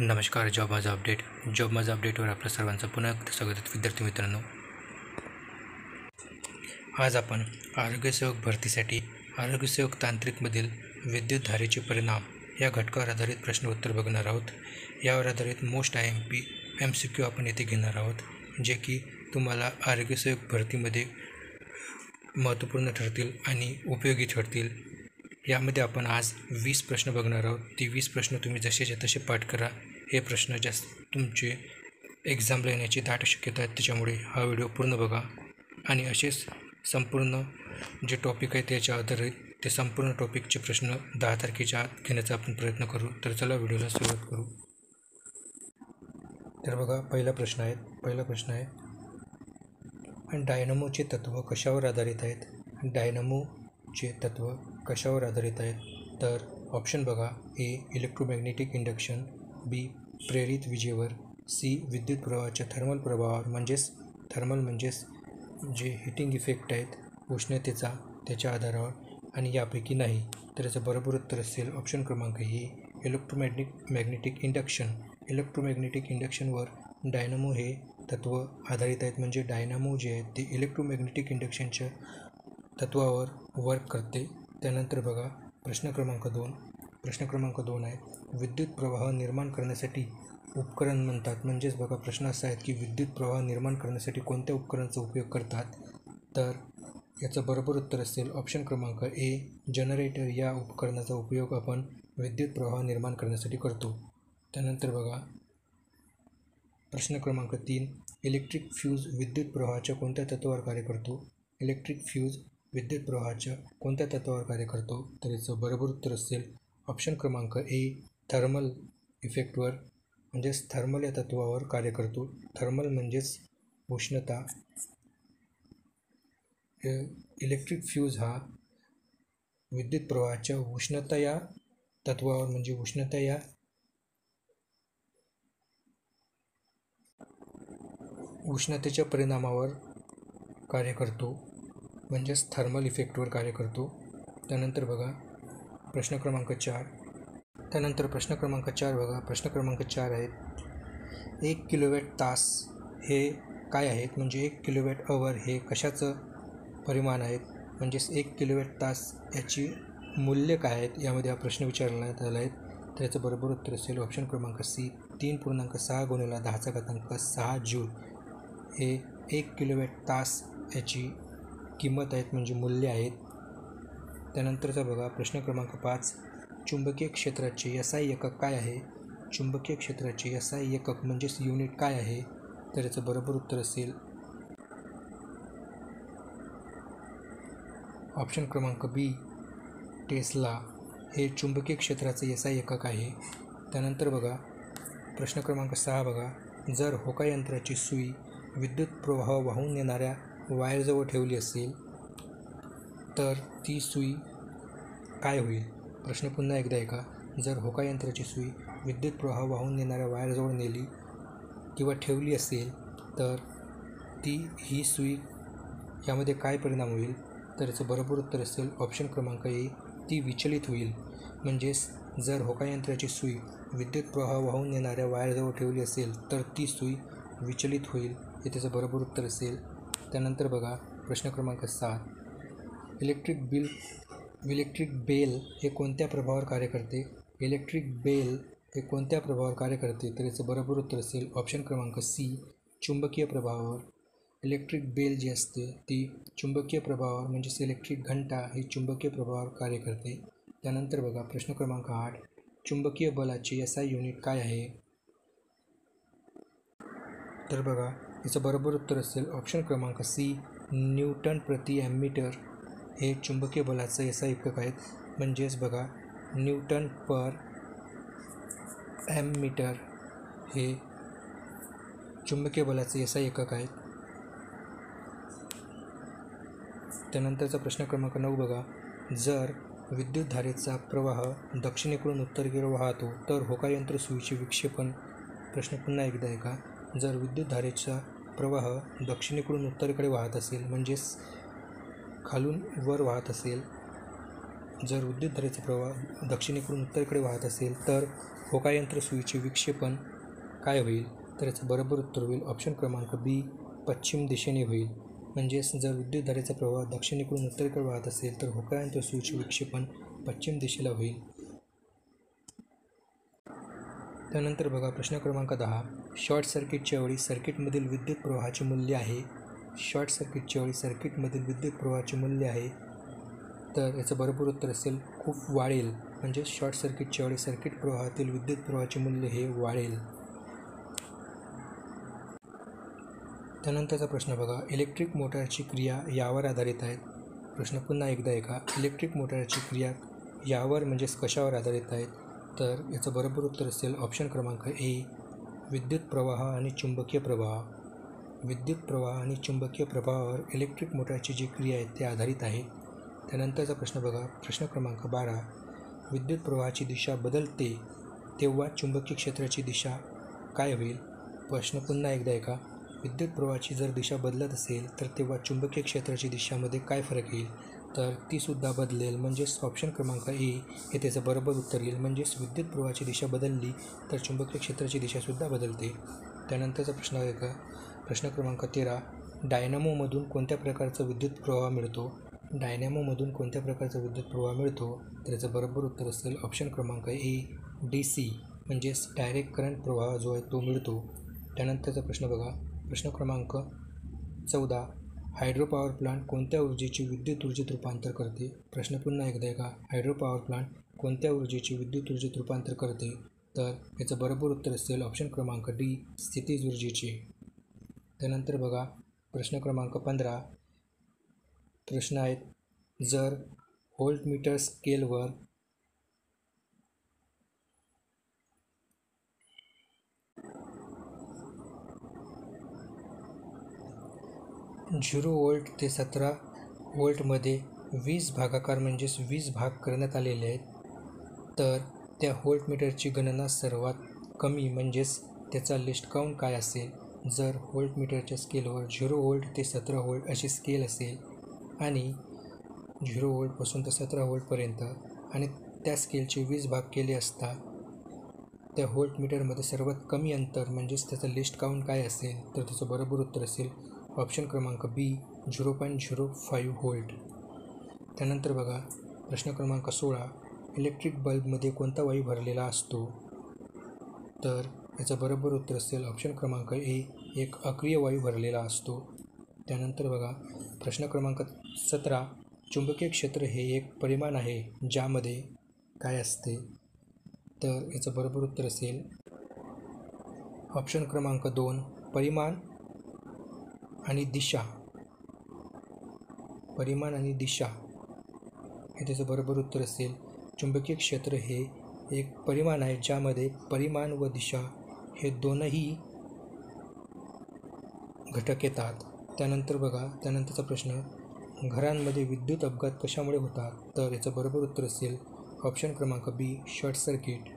नमस्कार. जॉब माझा अपडेटवर आपल्या सर्वांचं पुन्हा एकदा स्वागत आहे. विद्यार्थी मित्रांनो, आज आपण आरोग्यसेवक भरतीसाठी आरोग्यसेवक तांत्रिकमधील विद्युत धारेचे परिणाम या घटकावर आधारित प्रश्न उत्तर बघणार आहोत. यावर आधारित मोस्ट MCQ आपण येथे घेणार आहोत, जे की तुम्हाला आरोग्यसेवक भरतीमध्ये महत्त्वपूर्ण ठरतील आणि उपयोगी ठरतील. यामध्ये आपण आज 20 प्रश्न बघणार आहोत. ती 20 प्रश्न तुम्ही जसेच्या तसे पाठ करा. हे प्रश्न जास्त तुमचे एक्झामला येण्याची दाट शक्यता आहे, त्याच्यामुळे हा व्हिडिओ पूर्ण बघा आणि असेच संपूर्ण जे टॉपिक आहे त्याच्या आधारित ते संपूर्ण टॉपिकचे प्रश्न 10 तारखेच्या आत घेण्याचा आपण प्रयत्न करू. तर चला व्हिडिओला सुरुवात करू. तर बघा, पहिला प्रश्न आहे डायनमोचे तत्व कशावर आधारित आहेत? डायनमोचे तत्व कशावर आधारित आहेत? तर ऑप्शन बघा, ए इलेक्ट्रोमॅग्नेटिक इंडक्शन, बी प्रेरित विजेवर, सी विद्युत प्रवाहाच्या थर्मल प्रभावावर म्हणजेच जे हिटिंग इफेक्ट आहेत उष्णतेचा त्याच्या आधारावर, आणि यापैकी नाही. तर याचं बरोबर उत्तर असेल ऑप्शन क्रमांक ए इलेक्ट्रोमॅग्नेटिक इंडक्शन. इलेक्ट्रोमॅग्नेटिक इंडक्शनवर डायनमो हे तत्व आधारित आहेत. म्हणजे डायनामो जे आहेत ते इलेक्ट्रोमॅग्नेटिक इंडक्शनच्या तत्वावर वर्क करते. त्यानंतर बघा, प्रश्न क्रमांक 2 आहे विद्युत प्रवाह निर्माण करण्यासाठी उपकरण म्हणतात. म्हणजेच बघा, प्रश्न असा आहे की विद्युत प्रवाह निर्माण करण्यासाठी कोणत्या उपकरणाचा उपयोग करतात? तर याचं बरोबर उत्तर असेल ऑप्शन क्रमांक ए जनरेटर. या उपकरणाचा उपयोग आपण विद्युत प्रवाह निर्माण करण्यासाठी करतो. त्यानंतर बघा, प्रश्न क्रमांक 3 इलेक्ट्रिक फ्यूज विद्युत प्रवाहाच्या कोणत्या तत्वावर कार्य करतो? इलेक्ट्रिक फ्यूज विद्युत प्रवाहाच्या कोणत्या तत्वावर कार्य करतो? तर याचं बरोबर उत्तर असेल ऑप्शन क्रमांक ए थर्मल इफेक्टवर. म्हणजेच थर्मल या तत्वावर कार्य करतो. थर्मल म्हणजेच उष्णता. इलेक्ट्रिक फ्यूज हा विद्युत प्रवाहाच्या उष्णता या तत्वावर म्हणजे उष्णता या उष्णतेच्या परिणामावर कार्य करतो. म्हणजेच थर्मल इफेक्टवर कार्य करतो. त्यानंतर बघा, प्रश्न क्रमांक 4 बघा. प्रश्न क्रमांक 4 आहेत 1 किलोवॅट तास हे काय आहेत? म्हणजे 1 किलोवॅट अवर हे कशाचं परिमाण आहेत? म्हणजेच 1 किलोवॅट तास याची मूल्य काय आहेत? यामध्ये हा प्रश्न विचारण्यात आला आहे. तर याचं बरोबर उत्तर असेल ऑप्शन क्रमांक सी 3.6 × 10⁻6 जूल हे 1 किलोवॅट तास याची किंमत आहेत, म्हणजे मूल्य आहेत. त्यानंतरचा बघा, प्रश्न क्रमांक 5 चुंबकीय क्षेत्राचे SI एकक काय आहे? चुंबकीय क्षेत्राचे SI एकक म्हणजेच युनिट काय आहे? तर याचं बरोबर उत्तर असेल ऑप्शन क्रमांक बी टेस्ला हे चुंबकीय क्षेत्राचे SI एकक आहे. त्यानंतर बघा, प्रश्न क्रमांक 6 बघा, जर होकायंत्राची सुई विद्युत प्रवाह वाहून नेणाऱ्या वायरजवळ ठेवली असेल तर ती सुई काय होईल? प्रश्न पुन्हा एकदा ऐका. जर होकायंत्राची सुई विद्युत प्रवाह वाहून नेणाऱ्या वायरजवळ नेली किंवा ठेवली असेल तर ही सुई यामध्ये काय परिणाम होईल? तर याचं बरोबर उत्तर असेल ऑप्शन क्रमांक ए ती विचलित होईल. म्हणजेच जर होकायंत्राची सुई विद्युत प्रवाह वाहून नेणाऱ्या वायरजवळ ठेवली असेल तर ती सुई विचलित होईल. हे त्याचं बरोबर उत्तर असेल. त्यानंतर बघा, प्रश्न क्रमांक 7 इलेक्ट्रिक बेल हे कोणत्या प्रभावावर कार्य करते? इलेक्ट्रिक बेल हे कोणत्या प्रभावावर कार्य करते? तर याचं बरोबर उत्तर असेल ऑप्शन क्रमांक सी चुंबकीय प्रभावावर. इलेक्ट्रिक बेल जी असते ती चुंबकीय प्रभावावर म्हणजेच इलेक्ट्रिक घंटा ही चुंबकीय प्रभावावर कार्य करते. त्यानंतर बघा, प्रश्न क्रमांक 8 चुंबकीय बलाचे SI युनिट काय आहे? तर बघा, याचं बरोबर उत्तर असेल ऑप्शन क्रमांक सी न्यूटन प्रति ॲमीटर हे चुंबकीय बलाचं SI एकक आहेत. म्हणजेच बघा, न्यूटन पर ॲमीटर हे चुंबकीय बलाचे SI एकक आहेत. त्यानंतरचा प्रश्न क्रमांक 9 बघा, जर विद्युत धारेचा प्रवाह दक्षिणेकडून उत्तरेकडे वाहतो तर होकायंत्र सुईचे विक्षेपण. प्रश्न पुन्हा एकदा ऐका. जर विद्युत धारेचा प्रवाह दक्षिणेकडून उत्तरेकडे वाहत असेल म्हणजेच खालून वर वाहत असेल जर विद्युतधारेचा प्रवाह दक्षिणेकडून उत्तरेकडे वाहत असेल तर होकायंत्र सुईचे विक्षेपण काय होईल? तर याचं बरोबर उत्तर होईल ऑप्शन क्रमांक बी, पश्चिम दिशेने होईल. म्हणजेच जर विद्युतधारेचा प्रवाह दक्षिणेकडून उत्तरेकडे वाहत असेल तर होकायंत्र सुईचे विक्षेपण पश्चिम दिशेला होईल. त्यानंतर बघा प्रश्न क्रमांक 10. शॉर्ट सर्किटच्या वेळी सर्किटमधील विद्युत प्रवाहाचे मूल्य आहे. शॉर्ट सर्किटच्या वेळी सर्किटमधील विद्युत प्रवाहाचे मूल्य आहे. तर याचं बरोबर उत्तर असेल खूप वाढेल. म्हणजे शॉर्ट सर्किटच्या वेळी सर्किट प्रवाहातील विद्युत प्रवाहाचे मूल्य हे वाढेल. त्यानंतरचा प्रश्न बघा, इलेक्ट्रिक मोटारची क्रिया यावर आधारित आहेत. प्रश्न पुन्हा एकदा ऐका. इलेक्ट्रिक मोटारची क्रिया यावर म्हणजेच कशावर आधारित आहेत? तर याचं बरोबर उत्तर असेल ऑप्शन क्रमांक ए, विद्युत प्रवाह आणि चुंबकीय प्रवाह. विद्युत प्रवाह आणि चुंबकीय प्रवाहावर इलेक्ट्रिक मोटारची जी क्रिया आहे ते आधारित आहे. त्यानंतरचा प्रश्न बघा, प्रश्न क्रमांक 12. विद्युत प्रवाहाची दिशा बदलते तेव्हा चुंबकीय क्षेत्राची दिशा काय होईल? प्रश्न पुन्हा एकदा ऐका. विद्युत प्रवाहाची जर दिशा बदलत असेल तर तेव्हा चुंबकीय क्षेत्राची दिशामध्ये काय फरक येईल? तर तीसुद्धा बदलेल. म्हणजेच ऑप्शन क्रमांक ए हे त्याचं बरोबर उत्तर येईल. म्हणजेच विद्युत प्रवाहाची दिशा बदलली तर चुंबकीय क्षेत्राची दिशासुद्धा बदलते. त्यानंतरचा प्रश्न आहे का, प्रश्न क्रमांक 13. डायनॅमोमधून कोणत्या प्रकारचा विद्युत प्रवाह मिळतो? डायनॅमोमधून कोणत्या प्रकारचा विद्युत प्रवाह मिळतो? तर याचं बरोबर उत्तर असेल ऑप्शन क्रमांक ए, DC म्हणजेच डायरेक्ट करंट प्रवाह जो आहे तो मिळतो. त्यानंतरचा प्रश्न बघा, प्रश्न क्रमांक 14. हायड्रो पॉवर प्लांट कोणत्या ऊर्जेची विद्युत ऊर्जेत रूपांतर करते? प्रश्न पुन्हा एकदा ऐका. हायड्रो पॉवर प्लांट कोणत्या ऊर्जेची विद्युत ऊर्जेत रूपांतर करते? तर याचं बरोबर उत्तर असेल ऑप्शन क्रमांक डी, स्थितीज ऊर्जेचे. त्यानंतर बघा प्रश्न क्रमांक 15. प्रश्न आहेत, जर व्होल्टमीटर स्केलवर झिरो व्होल्ट ते 17 व्होल्टमध्ये 20 भागाकार म्हणजेच 20 भाग करण्यात आलेले आहेत, तर त्या व्होल्टमीटरची गणना सर्वात कमी म्हणजेच त्याचा लिस्ट काउंट काय असेल? जर व्होल्टमीटरच्या स्केलवर 0 व्होल्ट ते 17 व्होल्ट अशी स्केल असेल आणि 0 व्होल्टपासून ते 17 व्होल्टपर्यंत आणि त्या स्केलचे 20 भाग केले असता त्या व्होल्टमीटरमध्ये सर्वात कमी अंतर म्हणजेच त्याचा लिस्ट काउंट काय असेल? तर त्याचं बरोबर उत्तर असेल ऑप्शन क्रमांक बी, 0.05 व्होल्ट. त्यानंतर बघा प्रश्न क्रमांक 16. इलेक्ट्रिक बल्बमध्ये कोणता वायू भरलेला असतो? तर याचं बरोबर उत्तर असेल ऑप्शन क्रमांक ए, एक अक्रिय वायू भरलेला असतो. त्यानंतर बघा प्रश्न क्रमांक 17. चुंबकीय क्षेत्र हे एक परिमाण आहे ज्यामध्ये काय असते? तर याचं बरोबर उत्तर असेल ऑप्शन क्रमांक 2, परिमाण आणि दिशा. परिमाण आणि दिशा हे त्याचं बरोबर उत्तर असेल. चुंबकीय क्षेत्र हे एक परिमाण आहे ज्यामध्ये परिमाण व दिशा हे दोनही घटक येतात. त्यानंतर बघा त्यानंतरचा प्रश्न, घरांमध्ये विद्युत अपघात कशामुळे होतात? तर याचं बरोबर उत्तर असेल ऑप्शन क्रमांक बी, शॉर्ट सर्किट.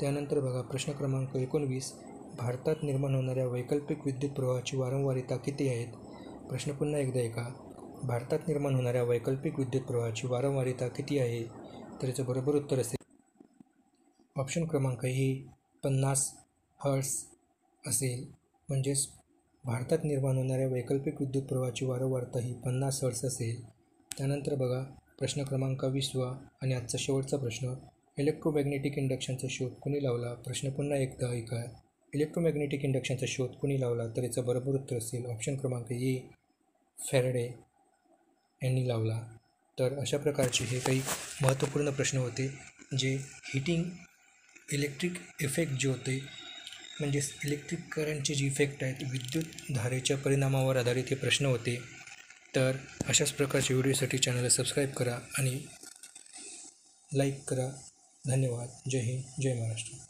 त्यानंतर बघा प्रश्न क्रमांक 19. भारतात निर्माण होणाऱ्या वैकल्पिक विद्युत प्रवाहाची वारंवारिता किती आहेत? प्रश्न पुन्हा एकदा ऐका. भारतात निर्माण होणाऱ्या वैकल्पिक विद्युत प्रवाहाची वारंवारिता किती आहे? तर याचं बरोबर उत्तर असेल ऑप्शन क्रमांक ए, 50 हर्ट्ज असेल. म्हणजेच भारतात निर्माण होणाऱ्या वैकल्पिक विद्युत प्रवाहाची वारंवारता ही 50 हर्ट्ज असेल. त्यानंतर बघा प्रश्न क्रमांक 20 आणि आजचा शेवटचा प्रश्न, इलेक्ट्रोमॅग्नेटिक इंडक्शनचा शोध कोणी लावला? प्रश्न पुन्हा एकदा ऐका. इलेक्ट्रोमॅग्नेटिक इंडक्शनचा शोध कोणी लावला? तर याचं बरोबर उत्तर असेल ऑप्शन क्रमांक ए, फॅरेडे यांनी लावला. तर अशा प्रकारचे हे काही महत्त्वपूर्ण प्रश्न होते जे हीटिंग इलेक्ट्रिक इफेक्ट जे होते म्हणजेच इलेक्ट्रिक करंटचे जे इफेक्ट आहेत विद्युत धारेच्या परिणामावर आधारित हे प्रश्न होते. तर अशाच प्रकारच्या व्हिडिओसाठी चॅनलला सबस्क्राईब करा आणि लाईक करा. धन्यवाद. जय हिंद, जय महाराष्ट्र.